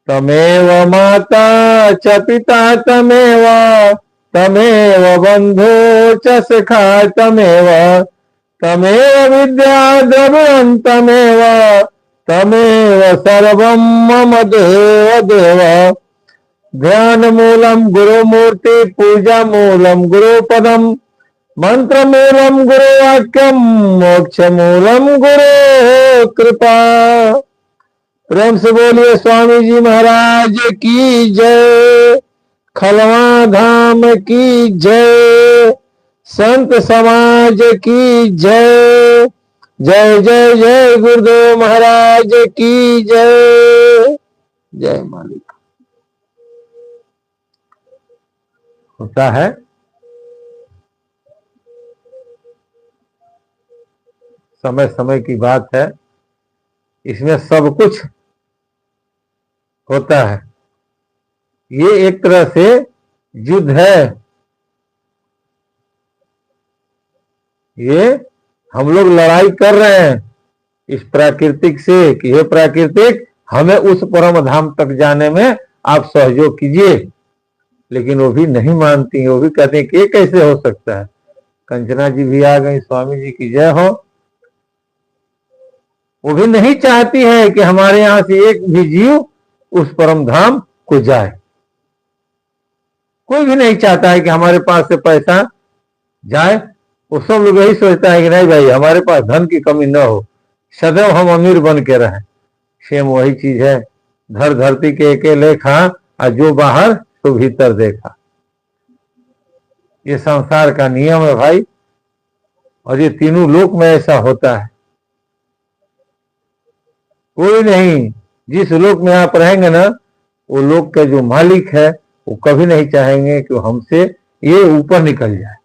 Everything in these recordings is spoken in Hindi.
तमेव माता च पिता तमेव, तमेव बंधु च सखा तमेव, तमेव विद्या द्रविणं तमेव, तमेव सर्वं मम देव देव। ध्यान मूलम गुरुमूर्ति, पूजा मूलम गुरुपदम, मंत्र मूलम गुरुवाक्यम, मोक्ष मूलम गुरु कृपा। प्रेम से बोलिए स्वामी जी महाराज की जय, खलवा धाम की जय, संत समाज की जय। जय जय जय गुरुदेव महाराज की जय। जय मालिक। होता है समय समय की बात है, इसमें सब कुछ होता है। ये एक तरह से युद्ध है। ये हम लोग लड़ाई कर रहे हैं इस प्राकृतिक से कि हे प्राकृतिक, हमें उस परम धाम तक जाने में आप सहयोग कीजिए। लेकिन वो भी नहीं मानती हैं, वो भी कहते हैं कि ये कैसे हो सकता है। कंचना जी भी आ गई, स्वामी जी की जय हो। वो भी नहीं चाहती है कि हमारे यहां से एक भी जीव उस परम धाम को जाए। कोई भी नहीं चाहता है कि हमारे पास से पैसा जाए। वो सब लोग यही सोचता है कि नहीं भाई, हमारे पास धन की कमी न हो, सदैव हम अमीर बन के रहें। सेम वही चीज है, धर धरती के एके लेखा और जो बाहर तो भीतर देखा। ये संसार का नियम है भाई, और ये तीनों लोक में ऐसा होता है। कोई नहीं, जिस लोक में आप रहेंगे ना, वो लोक के जो मालिक है वो कभी नहीं चाहेंगे कि हमसे ये ऊपर निकल जाए।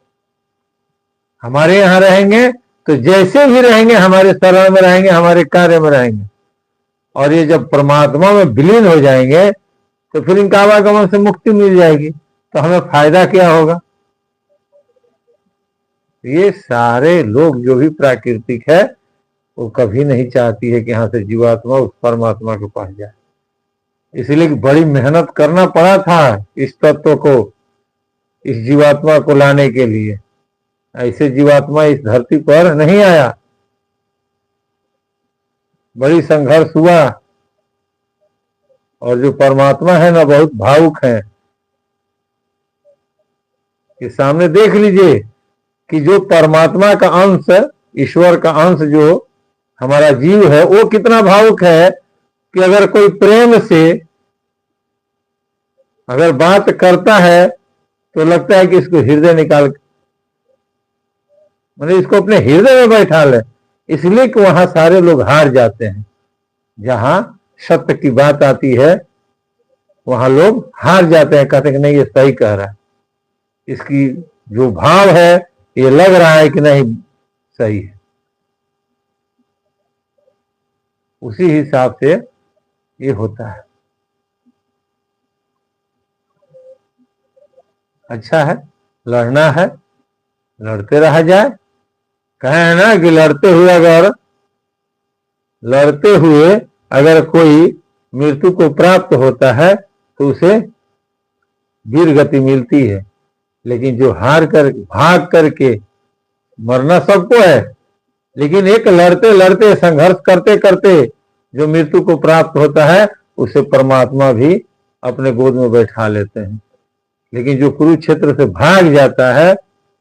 हमारे यहाँ रहेंगे तो जैसे भी रहेंगे, हमारे शरण में रहेंगे, हमारे कार्य में रहेंगे। और ये जब परमात्मा में विलीन हो जाएंगे तो फिर इनका आवागमन से मुक्ति मिल जाएगी, तो हमें फायदा क्या होगा। ये सारे लोग जो भी प्राकृतिक है वो कभी नहीं चाहती है कि यहाँ से जीवात्मा उस परमात्मा के पास जाए। इसलिए बड़ी मेहनत करना पड़ा था इस तत्व को, इस जीवात्मा को लाने के लिए। ऐसे जीवात्मा इस धरती पर नहीं आया, बड़ी संघर्ष हुआ। और जो परमात्मा है ना, बहुत भावुक है। कि सामने देख लीजिए कि जो परमात्मा का अंश, ईश्वर का अंश जो हमारा जीव है, वो कितना भावुक है कि अगर कोई प्रेम से अगर बात करता है तो लगता है कि इसको हृदय निकाल, मतलब इसको अपने हृदय में बैठा ले। इसलिए कि वहां सारे लोग हार जाते हैं। जहां सत्य की बात आती है वहां लोग हार जाते हैं, कहते हैं कि नहीं ये सही कह रहा है, इसकी जो भाव है ये लग रहा है कि नहीं सही है। उसी हिसाब से ये होता है। अच्छा है, लड़ना है, लड़ते रहा जाए। कहे है ना कि लड़ते हुए अगर कोई मृत्यु को प्राप्त होता है तो उसे वीर गति मिलती है। लेकिन जो हार कर भाग करके मरना सबको है, लेकिन एक लड़ते लड़ते संघर्ष करते करते जो मृत्यु को प्राप्त होता है उसे परमात्मा भी अपने गोद में बैठा लेते हैं। लेकिन जो कुरुक्षेत्र से भाग जाता है,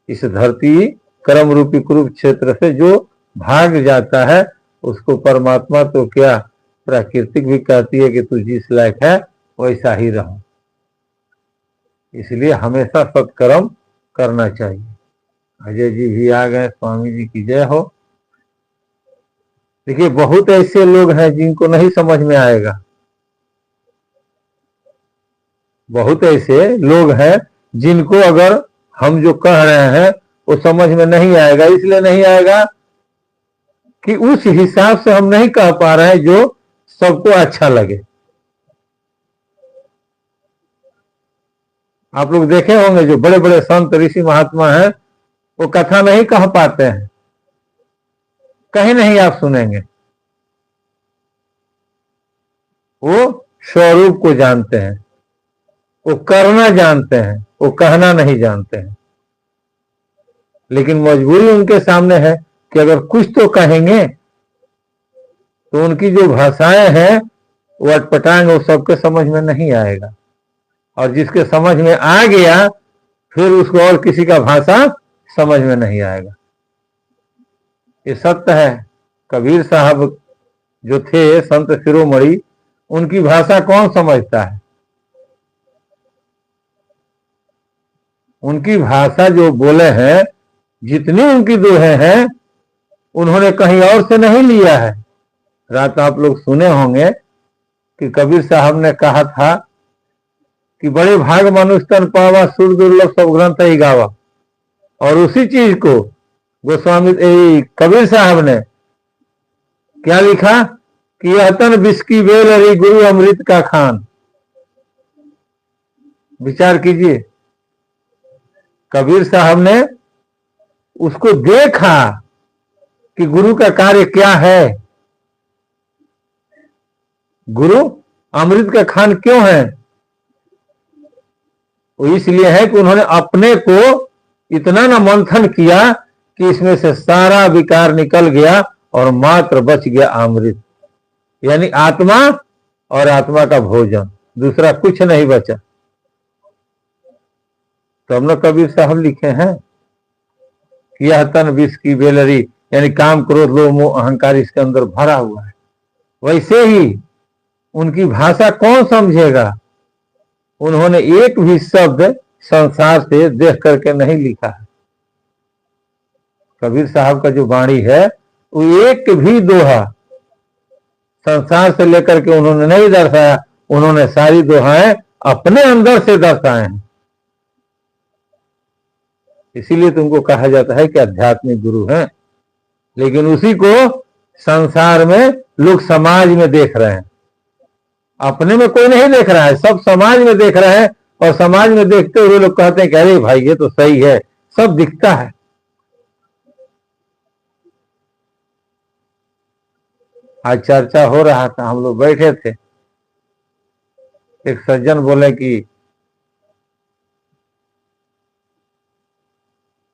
इस धरती कर्म रूपी कुरुक्षेत्र से जो भाग जाता है, उसको परमात्मा तो क्या प्राकृतिक भी कहती है कि तू जिस लायक है वैसा ही रहो। इसलिए हमेशा सत्कर्म करना चाहिए। अजय जी भी आ गए, स्वामी जी की जय हो। देखिए बहुत ऐसे लोग हैं जिनको नहीं समझ में आएगा, बहुत ऐसे लोग हैं जिनको अगर हम जो कह रहे हैं वो समझ में नहीं आएगा। इसलिए नहीं आएगा कि उस हिसाब से हम नहीं कह पा रहे हैं जो सबको अच्छा लगे। आप लोग देखे होंगे जो बड़े बड़े संत ऋषि महात्मा हैं वो कथा नहीं कह पाते हैं, कहीं नहीं आप सुनेंगे। वो स्वरूप को जानते हैं, वो करना जानते हैं, वो कहना नहीं जानते हैं। लेकिन मजबूरी उनके सामने है कि अगर कुछ तो कहेंगे तो उनकी जो भाषाएं हैं वो अटपटाएंगे, वो सबके समझ में नहीं आएगा। और जिसके समझ में आ गया फिर उसको और किसी का भाषा समझ में नहीं आएगा। ये सत्य है। कबीर साहब जो थे संत शिरोमणि, उनकी भाषा कौन समझता है? उनकी भाषा जो बोले हैं, जितनी उनकी दोहे हैं, उन्होंने कहीं और से नहीं लिया है। रात आप लोग सुने होंगे कि कबीर साहब ने कहा था कि बड़े भाग मनुष्य तन पावा, सुर दुर्लभ सब ग्रंथ ही गावा। और उसी चीज को गोस्वामी कबीर साहब ने क्या लिखा कि यह तन विष की बेल हरी, गुरु अमृत का खान। विचार कीजिए, कबीर साहब ने उसको देखा कि गुरु का कार्य क्या है। गुरु अमृत का खान क्यों है? वो इसलिए है कि उन्होंने अपने को इतना न मंथन किया कि इसमें से सारा विकार निकल गया और मात्र बच गया अमृत, यानी आत्मा और आत्मा का भोजन, दूसरा कुछ नहीं बचा। तो हमने कबीर साहब लिखे हैं कि यह तन विष की बेलरी, यानी काम, क्रोध, लोभ, मोह, अहंकार इसके अंदर भरा हुआ है। वैसे ही उनकी भाषा कौन समझेगा? उन्होंने एक भी शब्द संसार से देख करके नहीं लिखा है। कबीर साहब का जो वाणी है वो एक भी दोहा संसार से लेकर के उन्होंने नहीं दर्शाया, उन्होंने सारी दोहाएं अपने अंदर से दर्शाए हैं। इसीलिए तुमको कहा जाता है कि आध्यात्मिक गुरु हैं। लेकिन उसी को संसार में लोग समाज में देख रहे हैं, अपने में कोई नहीं देख रहा है, सब समाज में देख रहे हैं। और समाज में देखते हुए लोग कहते हैं कि अरे भाई ये तो सही है, सब दिखता है। आज चर्चा हो रहा था, हम लोग बैठे थे, एक सज्जन बोले कि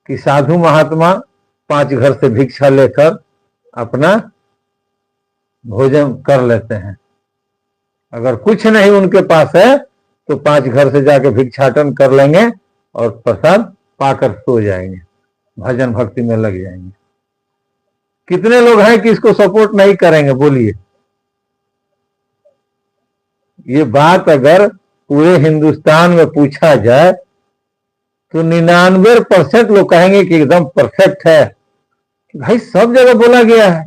साधु महात्मा 5 घर से भिक्षा लेकर अपना भोजन कर लेते हैं। अगर कुछ नहीं उनके पास है तो 5 घर से जाके भिक्षाटन कर लेंगे और प्रसाद पाकर सो जाएंगे, भजन भक्ति में लग जाएंगे। कितने लोग हैं कि इसको सपोर्ट नहीं करेंगे? बोलिए। ये बात अगर पूरे हिंदुस्तान में पूछा जाए तो 99% लोग कहेंगे कि एकदम परफेक्ट है। भाई सब जगह बोला गया है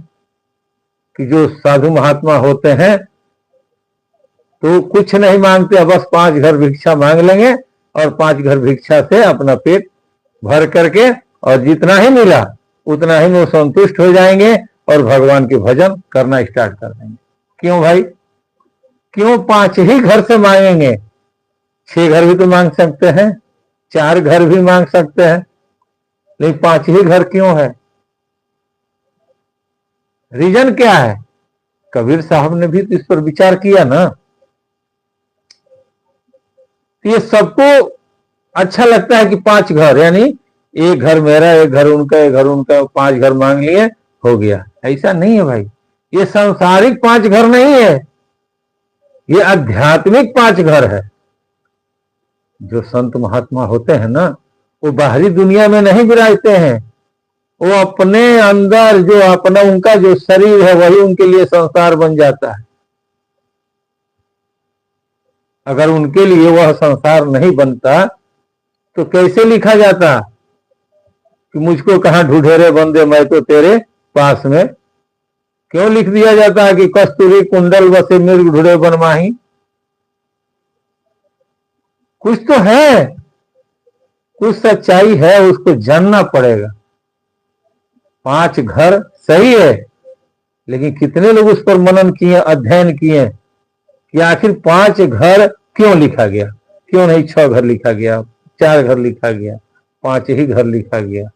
कि जो साधु महात्मा होते हैं तो कुछ नहीं मांगते, बस 5 घर भिक्षा मांग लेंगे और 5 घर भिक्षा से अपना पेट भर करके और जितना ही मिला उतना ही वो संतुष्ट हो जाएंगे और भगवान के भजन करना स्टार्ट कर देंगे। क्यों भाई? क्यों 5 ही घर से मांगेंगे? 6 घर भी तो मांग सकते हैं, 4 घर भी मांग सकते हैं, लेकिन 5 ही घर क्यों है? रीजन क्या है? कबीर साहब ने भी तो इस पर विचार किया ना। ये सबको अच्छा लगता है कि 5 घर, यानी एक घर मेरा, एक घर उनका, एक घर उनका, 5 घर मांग लिए, हो गया। ऐसा नहीं है भाई। ये सांसारिक 5 घर नहीं है, ये आध्यात्मिक 5 घर है। जो संत महात्मा होते हैं ना, वो बाहरी दुनिया में नहीं विराजते हैं, वो अपने अंदर जो अपना उनका जो शरीर है वही उनके लिए संसार बन जाता है। अगर उनके लिए वह संसार नहीं बनता तो कैसे लिखा जाता कि मुझको कहां ढूंढेरे बंदे मैं तो तेरे पास में? क्यों लिख दिया जाता है कि कस्तूरी कुंडल बसे मृग ढूंढे बनमाही? कुछ तो है, कुछ सच्चाई है, उसको जानना पड़ेगा। 5 घर सही है, लेकिन कितने लोग उस पर मनन किए, अध्ययन किए कि आखिर 5 घर क्यों लिखा गया? क्यों नहीं 6 घर लिखा गया, 4 घर लिखा गया, 5 ही घर लिखा गया?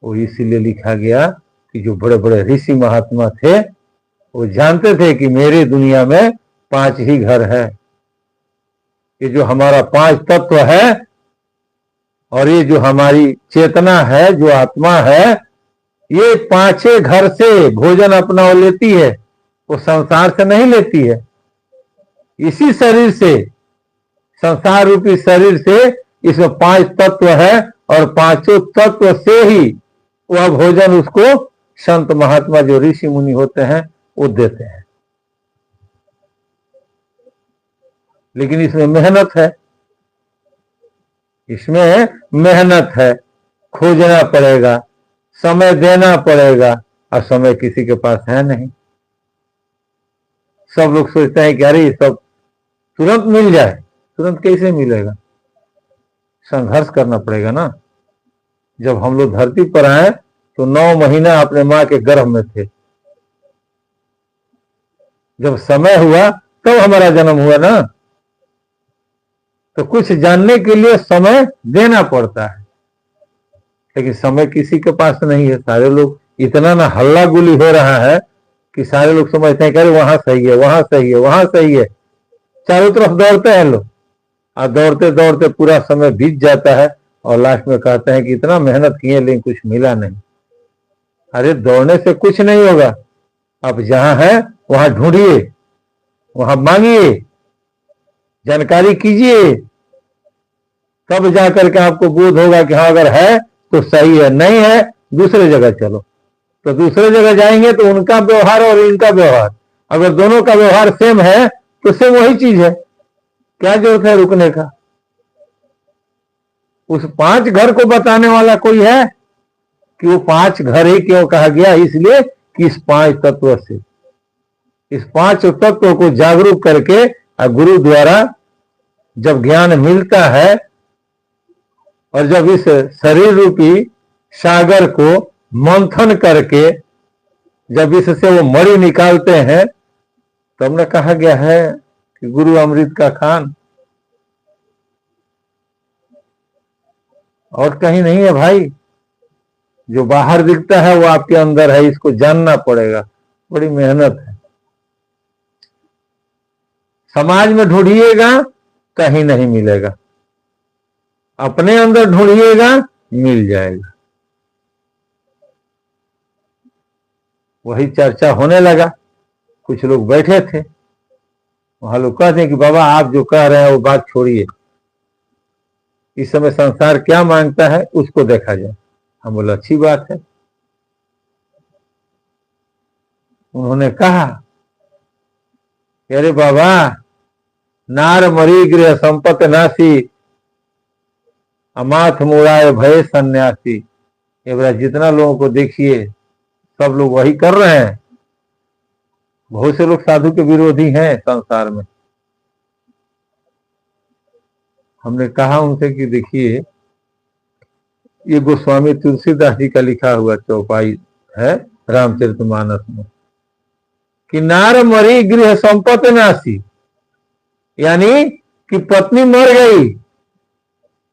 वो इसीलिए लिखा गया कि जो बड़े बड़े ऋषि महात्मा थे वो जानते थे कि मेरे दुनिया में 5 ही घर है। ये जो हमारा 5 तत्व है और ये जो हमारी चेतना है, जो आत्मा है, ये 5 घर से भोजन अपना वो लेती है, वो संसार से नहीं लेती है। इसी शरीर से, संसार रूपी शरीर से इसमें 5 तत्व है और 5 तत्व से ही वह भोजन उसको संत महात्मा जो ऋषि मुनि होते हैं वो देते हैं। लेकिन इसमें मेहनत है, इसमें मेहनत है, खोजना पड़ेगा, समय देना पड़ेगा, और समय किसी के पास है नहीं। सब लोग सोचते हैं कि अरे सब तुरंत मिल जाए। तुरंत कैसे मिलेगा? संघर्ष करना पड़ेगा ना। जब हम लोग धरती पर आए तो 9 महीना अपने माँ के गर्भ में थे। जब समय हुआ तब हमारा जन्म हुआ ना। तो कुछ जानने के लिए समय देना पड़ता है, लेकिन समय किसी के पास नहीं है। सारे लोग इतना ना हल्ला गुली हो रहा है कि सारे लोग समझते हैं कि अरे वहां सही है, वहां सही है, वहां सही है। चारों तरफ दौड़ते हैं लोग, और दौड़ते दौड़ते पूरा समय बीत जाता है और लास्ट में कहते हैं कि इतना मेहनत किए लेकिन कुछ मिला नहीं। अरे दौड़ने से कुछ नहीं होगा। आप जहां है वहां ढूंढिए, वहां मांगिए, जानकारी कीजिए, तब जाकर के आपको बोध होगा कि हाँ अगर है तो सही है, नहीं है दूसरे जगह चलो। तो दूसरे जगह जाएंगे तो उनका व्यवहार और इनका व्यवहार, अगर दोनों का व्यवहार सेम है तो सेम वही चीज है। क्या जरूरत है रुकने का? उस 5 घर को बताने वाला कोई है कि वो 5 घर ही क्यों कहा गया? इसलिए कि इस 5 तत्व से, इस 5 तत्वों को जागरूक करके गुरु द्वारा जब ज्ञान मिलता है और जब इस शरीर रूपी सागर को मंथन करके जब इससे वो मणि निकालते हैं, तो हमने कहा गया है कि गुरु अमृत का खान। और कहीं नहीं है भाई। जो बाहर दिखता है वो आपके अंदर है, इसको जानना पड़ेगा। बड़ी मेहनत है। समाज में ढूंढिएगा कहीं नहीं मिलेगा, अपने अंदर ढूंढिएगा मिल जाएगा। वही चर्चा होने लगा। कुछ लोग बैठे थे, वहां लोग कहते हैं कि बाबा आप जो कह रहे हैं वो बात छोड़िए, इस समय संसार क्या मांगता है उसको देखा जाए। हम बोले अच्छी बात है। उन्होंने कहा अरे बाबा नार मरी गृह संपत्ति नासी, अमाथ मुड़ाए भय सन्यासी। ये बड़ा जितना लोगों को देखिए सब लोग वही कर रहे हैं। बहुत से लोग साधु के विरोधी हैं संसार में। हमने कहा उनसे कि देखिए ये गोस्वामी तुलसीदास जी का लिखा हुआ चौपाई है रामचरितमानस में कि नार मरी गृह संपत्ति नासी, यानी कि पत्नी मर गई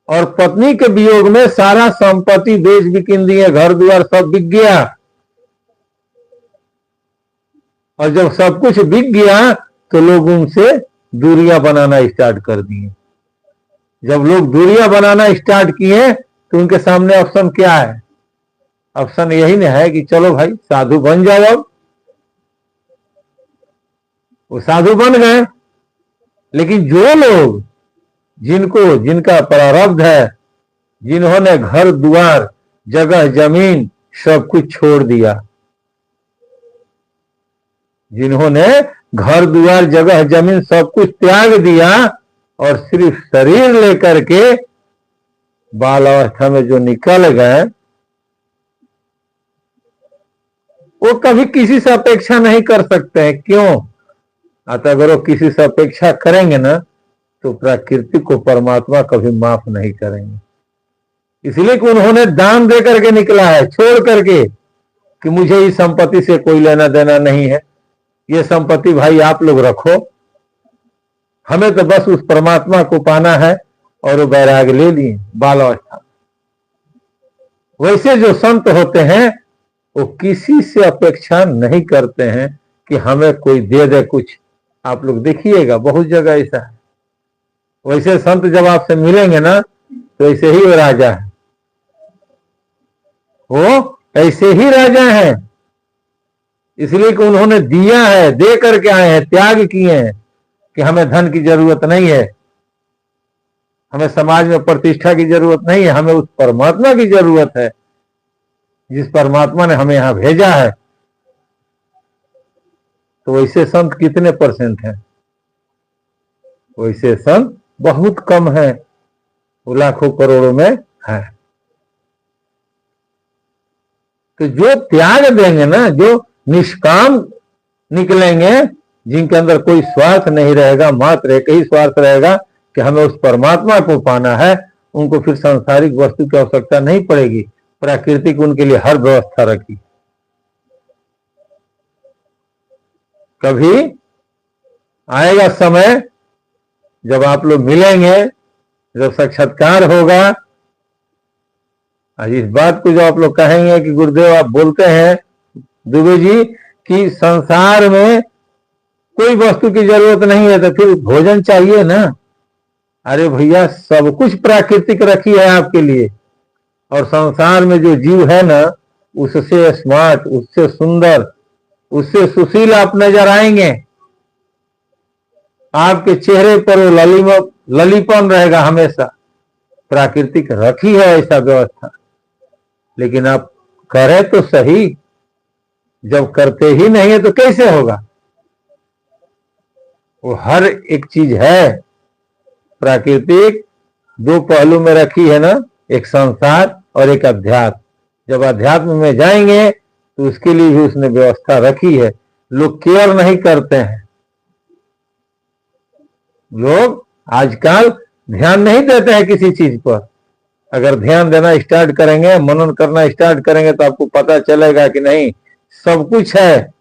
और पत्नी के वियोग में सारा संपत्ति बेच बिकिन दिए, घर द्वार सब बिक गया। और जब सब कुछ बिक गया तो लोग उनसे दूरियां बनाना स्टार्ट कर दिए। जब लोग दूरियां बनाना स्टार्ट किए तो उनके सामने ऑप्शन क्या है? ऑप्शन यही नहीं है कि चलो भाई साधु बन जाओ। अब वो साधु बन गए, लेकिन जो लोग जिनका प्रारब्ध है, जिन्होंने घर द्वार जगह जमीन सब कुछ छोड़ दिया, जिन्होंने घर द्वार जगह जमीन सब कुछ त्याग दिया और सिर्फ शरीर लेकर के बाल अवस्था में जो निकल गए, वो कभी किसी से अपेक्षा नहीं कर सकते हैं। क्यों? अतः अगर वो किसी से अपेक्षा करेंगे ना तो प्रकृति को परमात्मा कभी माफ नहीं करेंगे। इसलिए कि उन्होंने दान दे करके निकला है, छोड़ करके कि मुझे इस संपत्ति से कोई लेना देना नहीं है, ये संपत्ति भाई आप लोग रखो, हमें तो बस उस परमात्मा को पाना है। और वो बैराग ले लिए बाल अवस्था। वैसे जो संत होते हैं वो किसी से अपेक्षा नहीं करते हैं कि हमें कोई दे दे कुछ, आप लोग देखिएगा, बहुत जगह ऐसा है। वैसे संत जब आपसे मिलेंगे ना तो ऐसे ही वो राजा है, वो ऐसे ही राजा है, इसलिए कि उन्होंने दिया है, दे करके आए हैं, त्याग किए हैं कि हमें धन की जरूरत नहीं है, हमें समाज में प्रतिष्ठा की जरूरत नहीं है, हमें उस परमात्मा की जरूरत है जिस परमात्मा ने हमें यहां भेजा है। तो वैसे संत कितने परसेंट हैं? वैसे संत बहुत कम है, वो लाखों करोड़ों में है। तो जो त्याग देंगे ना, जो निष्काम निकलेंगे, जिनके अंदर कोई स्वार्थ नहीं रहेगा, मात्र एक ही स्वार्थ रहेगा कि हमें उस परमात्मा को पाना है, उनको फिर सांसारिक वस्तु की आवश्यकता नहीं पड़ेगी। प्राकृतिक उनके लिए हर व्यवस्था रखी। कभी आएगा समय जब आप लोग मिलेंगे, जब साक्षात्कार होगा, आज इस बात को जो आप लोग कहेंगे कि गुरुदेव आप बोलते हैं दुबे जी कि संसार में कोई वस्तु की जरूरत नहीं है, तो फिर भोजन चाहिए ना। अरे भैया, सब कुछ प्राकृतिक रखी है आपके लिए, और संसार में जो जीव है ना, उससे स्मार्ट, उससे सुंदर, उससे सुशील आप नजर आएंगे। आपके चेहरे पर वो ललीपन रहेगा हमेशा। प्राकृतिक रखी है ऐसा व्यवस्था, लेकिन आप करें तो सही, जब करते ही नहीं है तो कैसे होगा? वो हर एक चीज है प्राकृतिक, दो पहलू में रखी है ना, एक संसार और एक अध्यात्म। जब अध्यात्म में जाएंगे तो उसके लिए भी उसने व्यवस्था रखी है। लोग केयर नहीं करते हैं, लोग आजकल ध्यान नहीं देते हैं किसी चीज पर। अगर ध्यान देना स्टार्ट करेंगे, मनन करना स्टार्ट करेंगे, तो आपको पता चलेगा कि नहीं, सब कुछ है।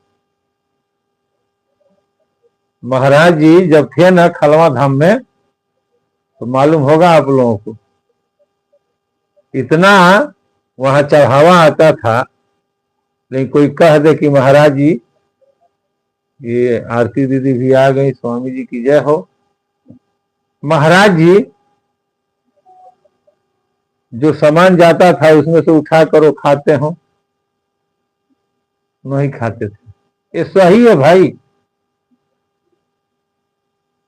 महाराज जी जब थे ना खलवा धाम में, तो मालूम होगा आप लोगों को, इतना वहां चढ़ावा आता था। लेकिन कोई कह दे कि महाराज जी, ये आरती दीदी भी आ गई, स्वामी जी की जय हो। महाराज जी जो सामान जाता था उसमें से उठा करो खाते हो, नहीं खाते थे। ये सही है भाई।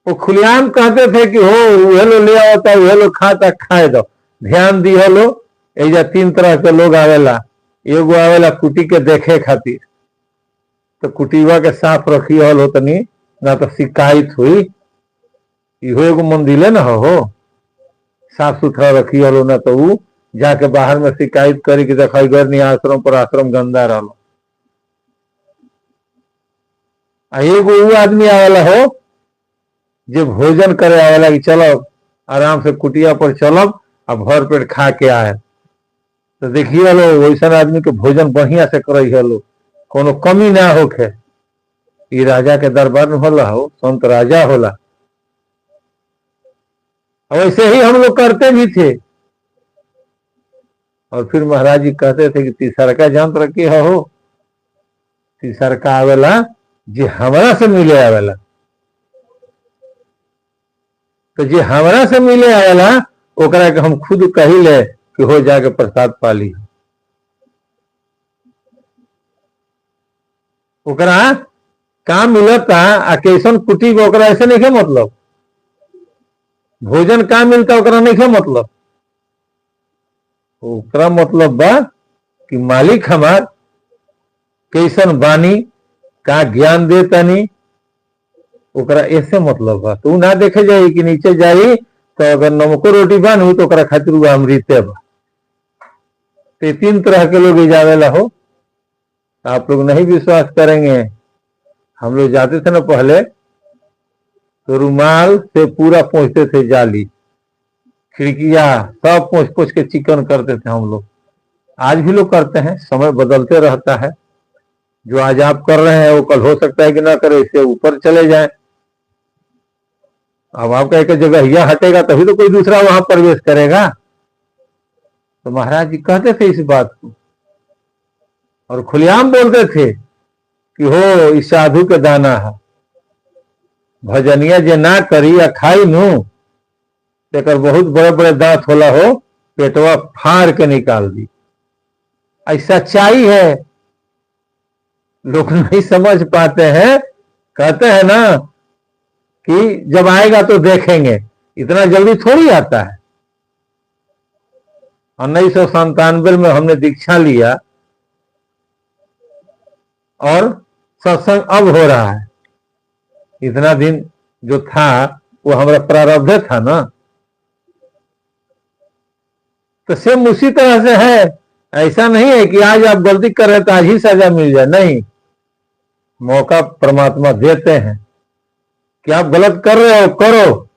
वो खुलेआम कहते थे कि हो वह लो ले आवता, वह लो खाता, खाए दो। ध्यान दी लो, एजा 3 तरह के लोग आवेला। एगो आवेला कुटी के देखे खातिर, तो कुटीवा के साफ रखी हो तनी, ना तो शिकायत हुई। इहो एगो मंदिले ना हो, साफ सुथरा रखी हो, ना तो वो जाके बाहर में शिकायत करी कि देखा गर्नी आश्रम पर आश्रम गंदा रहो। एगो वो आदमी आवेला हो जो भोजन करे आवेला कि चलो आराम से कुटिया पर चलब और भर पेट खा के आए। तो देखिए लो वैसा आदमी के भोजन बढ़िया से करे लो, कोनो कमी ना होखे। ये राजा के दरबार में होला हो, संत राजा होला। वैसे ही हम लोग करते भी थे। और फिर महाराज जी कहते थे कि तीसरका जंत्र रखी हो, तीसरका आवेला जे हमरा से मिले आवेला। तो जे हमरा से मिले आवेला ओकरा के हम खुद कही ले कि हो जाके प्रसाद पाली। ओकरा काम मिलता आ कैसन कुटी में, ओकरा ऐसे नहीं मतलब भोजन का मिलता, ओकरा नहीं मतलब। ओकरा मतलब बा कि मालिक हमार कैसन बानी, का ज्ञान दे तनी, ओकरा ऐसे मतलब बा। तो ना देखे जाई कि नीचे जाई तो अगर नमको रोटी बानू तो ओकरा खातिर वो अमृते बा। तो 3 तरह के लोग जावेला हो। आप लोग नहीं विश्वास करेंगे, हम लोग जाते थे ना पहले, तो रुमाल से पूरा पोंछते थे, जाली खिड़कियां सब पोंछ पोंछ के चिकन करते थे हम लोग। आज भी लोग करते हैं, समय बदलते रहता है। जो आज आप कर रहे हैं वो कल हो सकता है कि ना करे, इससे ऊपर चले जाए। अब आपका एक जगह यह हटेगा तभी तो कोई दूसरा वहां प्रवेश करेगा। तो महाराज जी कहते थे इस बात को, और खुलेआम बोलते थे कि हो इस साधु के दाना है। भजनिया जे ना करी या खाई नू तेकर बहुत बड़े बड़े दांत होला हो, पेटवा फाड़ के निकाल दी। ऐसा सच्चाई है, लोग नहीं समझ पाते हैं। कहते हैं ना कि जब आएगा तो देखेंगे, इतना जल्दी थोड़ी आता है। 1997 में हमने दीक्षा लिया और सत्संग अब हो रहा है। इतना दिन जो था वो हमारा प्रारब्ध था ना। तो सेम उसी तरह से है। ऐसा नहीं है कि आज आप गलती कर रहे तो आज ही सजा मिल जाए, नहीं। मौका परमात्मा देते हैं कि आप गलत कर रहे हो करो,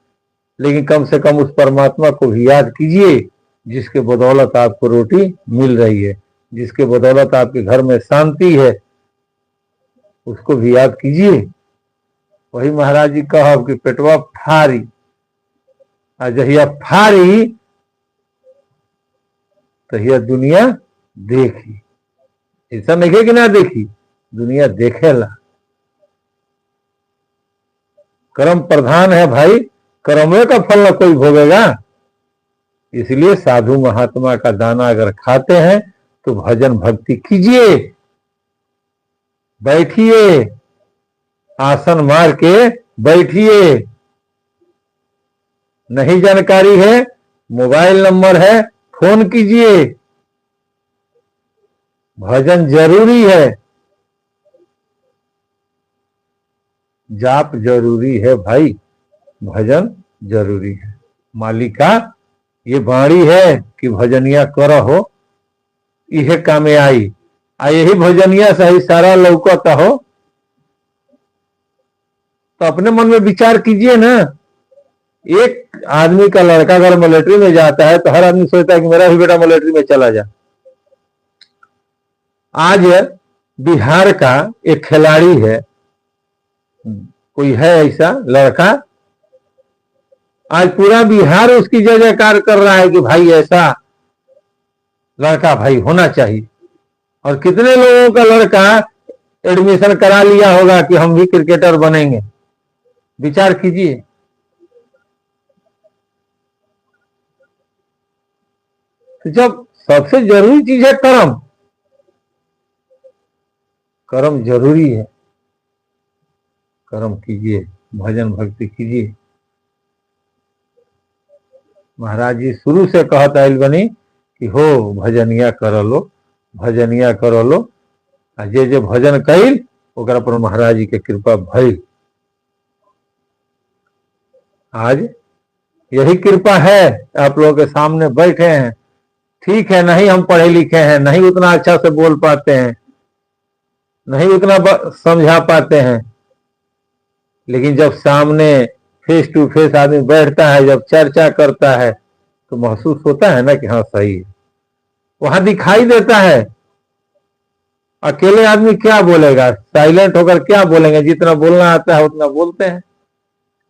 लेकिन कम से कम उस परमात्मा को भी याद कीजिए जिसके बदौलत आपको रोटी मिल रही है, जिसके बदौलत आपके घर में शांति है, उसको भी याद कीजिए। वही महाराज जी कहा कि पेटवा फारी, जहिया फारी तहिया दुनिया देखी। ऐसा नहीं है कि ना देखी, दुनिया देखेला। कर्म प्रधान है भाई, कर्मों का फल न कोई भोगेगा। इसलिए साधु महात्मा का दाना अगर खाते हैं तो भजन भक्ति कीजिए, बैठिए, आसन मार के बैठिए। नहीं जानकारी है, मोबाइल नंबर है, फोन कीजिए। भजन जरूरी है, जाप जरूरी है भाई, भजन जरूरी है। मालिका ये बाणी है कि भजनिया करहो, यह कामे आई। यही भजनिया सही सारा लौकता हो तो अपने मन में विचार कीजिए ना। एक आदमी का लड़का अगर मिलिट्री में जाता है तो हर आदमी सोचता है कि मेरा भी बेटा मिलिट्री में चला जा। आज बिहार का एक खिलाड़ी है, कोई है ऐसा लड़का, आज पूरा बिहार उसकी जय जयकार कर रहा है कि भाई ऐसा लड़का भाई होना चाहिए। और कितने लोगों का लड़का एडमिशन करा लिया होगा कि हम भी क्रिकेटर बनेंगे। विचार कीजिए। तो जब सबसे जरूरी चीज है कर्म, कर्म जरूरी है, कर्म कीजिए, भजन भक्ति कीजिए। महाराज जी शुरू से कहता आइल बनी कि हो भजनिया कर लो, भजनिया कर लो। जे जे भजन कैल ओकरा पर महाराज जी के कृपा भइल। आज यही कृपा है, आप लोगों के सामने बैठे हैं। ठीक है, नहीं हम पढ़े लिखे हैं, नहीं उतना अच्छा से बोल पाते हैं, नहीं उतना समझा पाते हैं, लेकिन जब सामने फेस टू फेस आदमी बैठता है, जब चर्चा करता है तो महसूस होता है ना कि हाँ सही है। वहां दिखाई देता है। अकेले आदमी क्या बोलेगा, साइलेंट होकर क्या बोलेंगे, जितना बोलना आता है उतना बोलते हैं।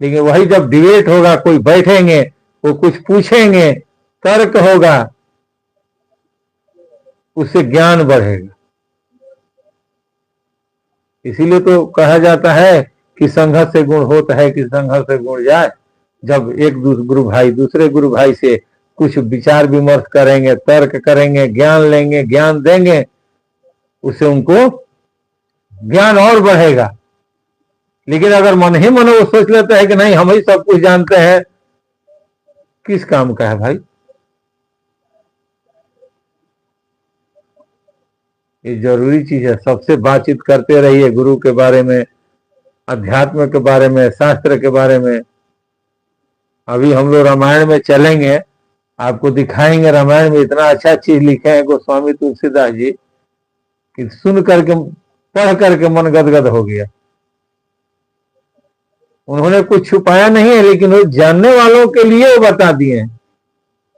लेकिन वही जब डिबेट होगा, कोई बैठेंगे, वो कुछ पूछेंगे, तर्क होगा, उससे ज्ञान बढ़ेगा। इसीलिए तो कहा जाता है कि संघर्ष से गुण होता है कि संघर्ष से गुण जाए। जब एक गुरु भाई दूसरे गुरु भाई से कुछ विचार विमर्श करेंगे, तर्क करेंगे, ज्ञान लेंगे, ज्ञान देंगे, उससे उनको ज्ञान और बढ़ेगा। लेकिन अगर मन ही मन वो सोच लेता है कि नहीं हम ही सब कुछ जानते हैं, किस काम का है भाई। ये जरूरी चीज है। सबसे बातचीत करते रहिए गुरु के बारे में, अध्यात्म के बारे में, शास्त्र के बारे में। अभी हम लोग रामायण में चलेंगे, आपको दिखाएंगे रामायण में इतना अच्छा चीज लिखे हैं गोस्वामी तुलसीदास जी कि सुन करके पढ़ करके मन गदगद हो गया। उन्होंने कुछ छुपाया नहीं है, लेकिन वो जानने वालों के लिए वो बता दिए।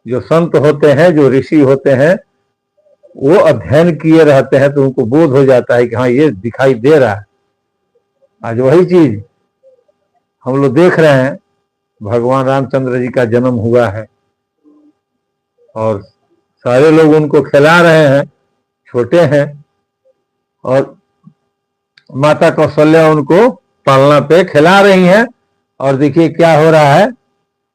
जो संत होते हैं, जो ऋषि होते हैं, वो अध्ययन किए रहते हैं तो उनको बोध हो जाता है कि हाँ ये दिखाई दे रहा है। आज वही चीज हम लोग देख रहे हैं। भगवान रामचंद्र जी का जन्म हुआ है और सारे लोग उनको खिला रहे हैं, छोटे हैं, और माता कौशल्या उनको पालना पे खिला रही हैं। और देखिए क्या हो रहा है,